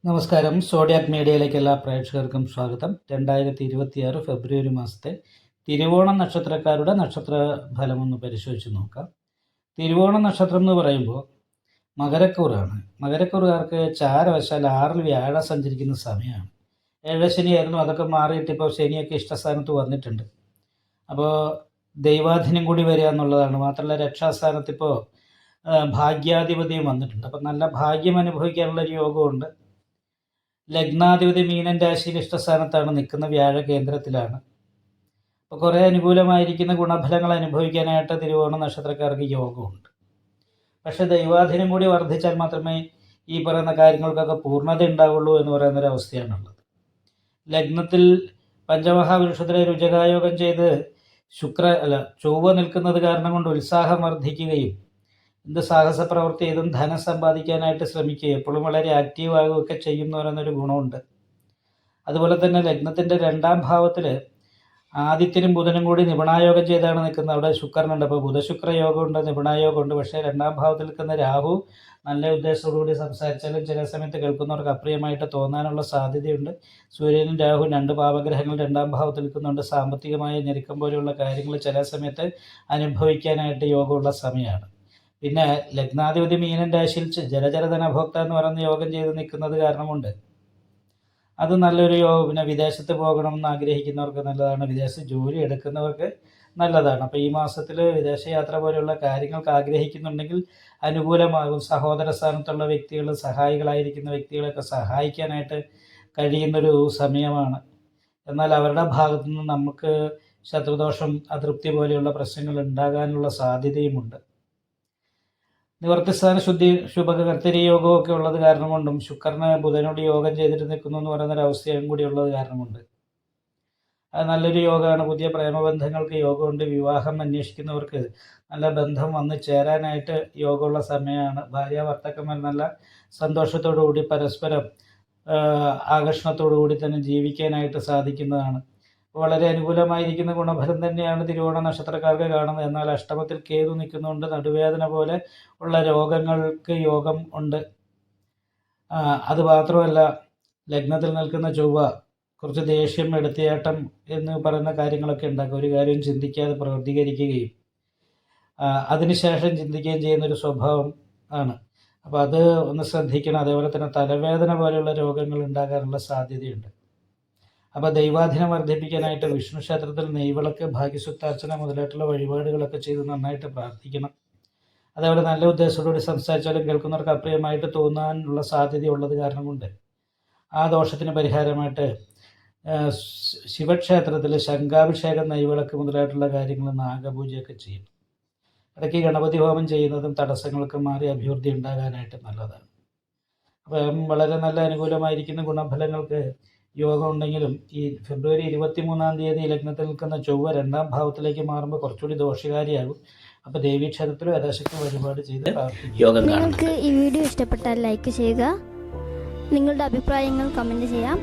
നമസ്കാരം. സോഡിയാക് മീഡിയയിലേക്ക് എല്ലാ പ്രേക്ഷകർക്കും സ്വാഗതം. 2026 ഫെബ്രുവരി മാസത്തെ തിരുവോണം നക്ഷത്രക്കാരുടെ നക്ഷത്ര ഫലമൊന്ന് പരിശോധിച്ച് നോക്കാം. തിരുവോണം നക്ഷത്രം എന്ന് പറയുമ്പോൾ മകരക്കൂറാണ്. മകരക്കൂറുകാർക്ക് ചാരവശാൽ 6 വ്യാഴം സഞ്ചരിക്കുന്ന സമയമാണ്. 7 ശനിയായിരുന്നു, അതൊക്കെ മാറിയിട്ട് ഇപ്പോൾ ശനിയൊക്കെ ഇഷ്ടസ്ഥാനത്ത് വന്നിട്ടുണ്ട്. അപ്പോൾ ദൈവാധീനം കൂടി വരിക എന്നുള്ളതാണ്. മാത്രമല്ല രക്ഷാസ്ഥാനത്ത് ഇപ്പോൾ ഭാഗ്യാധിപതിയും വന്നിട്ടുണ്ട്. അപ്പം നല്ല ഭാഗ്യം അനുഭവിക്കാനുള്ളൊരു യോഗമുണ്ട്. ലഗ്നാധിപതി മീനൻ രാശിയിൽ ഇഷ്ടസ്ഥാനത്താണ് നിൽക്കുന്ന, വ്യാഴ കേന്ദ്രത്തിലാണ്. അപ്പോൾ കുറേ അനുകൂലമായിരിക്കുന്ന ഗുണഫലങ്ങൾ അനുഭവിക്കാനായിട്ട് തിരുവോണ നക്ഷത്രക്കാർക്ക് യോഗമുണ്ട്. പക്ഷേ ദൈവാധീനം കൂടി വർദ്ധിച്ചാൽ മാത്രമേ ഈ പറയുന്ന കാര്യങ്ങൾക്കൊക്കെ പൂർണ്ണത ഉണ്ടാവുള്ളൂ എന്ന് പറയുന്നൊരവസ്ഥയാണുള്ളത്. ലഗ്നത്തിൽ പഞ്ചമഹാപുരുഷത്തിലെ രുചകായോഗം ചെയ്ത് ചൊവ്വ നിൽക്കുന്നത് കാരണം കൊണ്ട് ഉത്സാഹം വർദ്ധിക്കുകയും എന്ത് സാഹസ പ്രവൃത്തി ചെയ്തും ധനം സമ്പാദിക്കാനായിട്ട് ശ്രമിക്കുക, എപ്പോഴും വളരെ ആക്റ്റീവ് ആകുകയൊക്കെ ചെയ്യുന്ന പറയുന്നൊരു ഗുണമുണ്ട്. അതുപോലെ തന്നെ ലഗ്നത്തിൻ്റെ 2ാം ഭാവത്തിൽ ആദിത്യനും ബുധനും കൂടി നിപുണായോഗം ചെയ്താണ് നിൽക്കുന്നത്. അവിടെ ശുക്രനുണ്ട്. അപ്പോൾ ബുധശുക്ര യോഗമുണ്ട്, നിപുണായോഗമുണ്ട്. പക്ഷേ 2ാം ഭാവത്തിൽ നിൽക്കുന്ന രാഹു നല്ല ഉദ്ദേശത്തോടുകൂടി സംസാരിച്ചാലും ചില സമയത്ത് കേൾക്കുന്നവർക്ക് അപ്രിയമായിട്ട് തോന്നാനുള്ള സാധ്യതയുണ്ട്. സൂര്യനും രാഹു 2 പാപഗ്രഹങ്ങൾ 2ാം ഭാവത്തിൽ നിൽക്കുന്നുണ്ട്. സാമ്പത്തികമായ ഞെരുക്കം പോലെയുള്ള കാര്യങ്ങൾ ചില സമയത്ത് അനുഭവിക്കാനായിട്ട് യോഗമുള്ള സമയമാണ്. പിന്നെ ലഗ്നാധിപതി മീനൻ രാശിയിൽ ജലധനഭോക്ത എന്ന് പറയുന്ന യോഗം ചെയ്ത് നിൽക്കുന്നത് കാരണമുണ്ട്. അത് നല്ലൊരു യോഗം. പിന്നെ വിദേശത്ത് പോകണമെന്ന് ആഗ്രഹിക്കുന്നവർക്ക് നല്ലതാണ്, വിദേശത്ത് ജോലി എടുക്കുന്നവർക്ക് നല്ലതാണ്. അപ്പോൾ ഈ മാസത്തിൽ വിദേശയാത്ര പോലെയുള്ള കാര്യങ്ങൾക്ക് ആഗ്രഹിക്കുന്നുണ്ടെങ്കിൽ അനുകൂലമാകും. സഹോദര സ്ഥാനത്തുള്ള വ്യക്തികൾ, സഹായികളായിരിക്കുന്ന വ്യക്തികളെയൊക്കെ സഹായിക്കാനായിട്ട് കഴിയുന്നൊരു സമയമാണ്. എന്നാൽ അവരുടെ ഭാഗത്തു നിന്ന് നമുക്ക് ശത്രുദോഷം, അതൃപ്തി പോലെയുള്ള പ്രശ്നങ്ങൾ ഉണ്ടാകാനുള്ള സാധ്യതയുമുണ്ട്. നിവർത്തിസ്ഥാന ശുദ്ധി ശുഭകർത്തരി യോഗമൊക്കെ ഉള്ളത് കാരണം കൊണ്ടും ശുക്രന് ബുധനോട് യോഗം ചെയ്തിട്ട് നിൽക്കുന്നു എന്ന് പറയുന്നൊരവസ്ഥയും കൂടി ഉള്ളത് കാരണം കൊണ്ട് അത് നല്ലൊരു യോഗമാണ്. പുതിയ പ്രേമബന്ധങ്ങൾക്ക് യോഗമുണ്ട്. വിവാഹം അന്വേഷിക്കുന്നവർക്ക് നല്ല ബന്ധം വന്ന് ചേരാനായിട്ട് യോഗമുള്ള സമയമാണ്. ഭാര്യ ഭർത്താക്കന്മാർ നല്ല സന്തോഷത്തോടു കൂടി പരസ്പരം ആകർഷണത്തോടു കൂടി തന്നെ ജീവിക്കാനായിട്ട് സാധിക്കുന്നതാണ്. വളരെ അനുകൂലമായിരിക്കുന്ന ഗുണഫലം തന്നെയാണ് തിരുവോണ നക്ഷത്രക്കാർക്ക് കാണുന്നത്. എന്നാൽ അഷ്ടമത്തിൽ കേതു നിൽക്കുന്നതുകൊണ്ട് നടുവേദന പോലെ ഉള്ള രോഗങ്ങൾക്ക് യോഗം ഉണ്ട്. അത് മാത്രമല്ല ലഗ്നത്തിൽ നിൽക്കുന്ന ചൊവ്വ കുറച്ച് ദേഷ്യം, എടുത്തിയാട്ടം എന്ന് പറയുന്ന കാര്യങ്ങളൊക്കെ ഉണ്ടാക്കും. ഒരു കാര്യം ചിന്തിക്കാതെ പ്രതികരിക്കുകയും അതിനുശേഷം ചിന്തിക്കുകയും ചെയ്യുന്നൊരു സ്വഭാവം ആണ്. അപ്പോൾ അത് ഒന്ന് ശ്രദ്ധിക്കണം. അതേപോലെ തന്നെ തലവേദന പോലെയുള്ള രോഗങ്ങൾ ഉണ്ടാകാനുള്ള സാധ്യതയുണ്ട്. അപ്പോൾ ദൈവാധീനം വർദ്ധിപ്പിക്കാനായിട്ട് വിഷ്ണു ക്ഷേത്രത്തിൽ നെയ്വിളക്ക്, ഭാഗ്യസുക്താർച്ചന മുതലായിട്ടുള്ള വഴിപാടുകളൊക്കെ ചെയ്ത് നന്നായിട്ട് പ്രാർത്ഥിക്കണം. അതേപോലെ നല്ല ഉദ്ദേശത്തോടുകൂടി സംസാരിച്ചാലും കേൾക്കുന്നവർക്ക് അപ്രിയമായിട്ട് തോന്നാനുള്ള സാധ്യതയുള്ളത് കാരണം കൊണ്ട് ആ ദോഷത്തിന് പരിഹാരമായിട്ട് ശിവക്ഷേത്രത്തിൽ ശംഖാഭിഷേകം, നെയ്വിളക്ക് മുതലായിട്ടുള്ള കാര്യങ്ങൾ, നാഗപൂജയൊക്കെ ചെയ്യും. ഇടയ്ക്ക് ഗണപതി ഹോമം ചെയ്യുന്നതും തടസ്സങ്ങൾക്ക് മാറി അഭിവൃദ്ധി ഉണ്ടാകാനായിട്ട് നല്ലതാണ്. അപ്പം വളരെ നല്ല അനുകൂലമായിരിക്കുന്ന ഗുണഫലങ്ങൾക്ക് യോഗം ഉണ്ടെങ്കിലും ഈ ഫെബ്രുവരി 23-ാം തീയതി ലഗ്നത്തിൽ നിൽക്കുന്ന ചൊവ്വ 2ാം ഭാവത്തിലേക്ക് മാറുമ്പോൾ കുറച്ചുകൂടി ദോഷകാരിയാകും. അപ്പോൾ ദേവീക്ഷേത്രത്തിൽ യഥാശക്തി വഴിപാട് ചെയ്ത് യോഗം. നിങ്ങൾക്ക് ഈ വീഡിയോ ഇഷ്ടപ്പെട്ടാൽ ലൈക്ക് ചെയ്യുക, നിങ്ങളുടെ അഭിപ്രായങ്ങൾ കമൻറ്റ് ചെയ്യാം.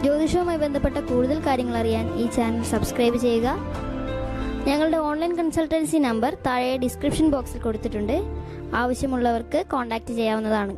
ജ്യോതിഷവുമായി ബന്ധപ്പെട്ട കൂടുതൽ കാര്യങ്ങൾ അറിയാൻ ഈ ചാനൽ സബ്സ്ക്രൈബ് ചെയ്യുക. ഞങ്ങളുടെ ഓൺലൈൻ കൺസൾട്ടൻസി നമ്പർ താഴെ ഡിസ്ക്രിപ്ഷൻ ബോക്സിൽ കൊടുത്തിട്ടുണ്ട്. ആവശ്യമുള്ളവർക്ക് കോൺടാക്റ്റ് ചെയ്യാവുന്നതാണ്.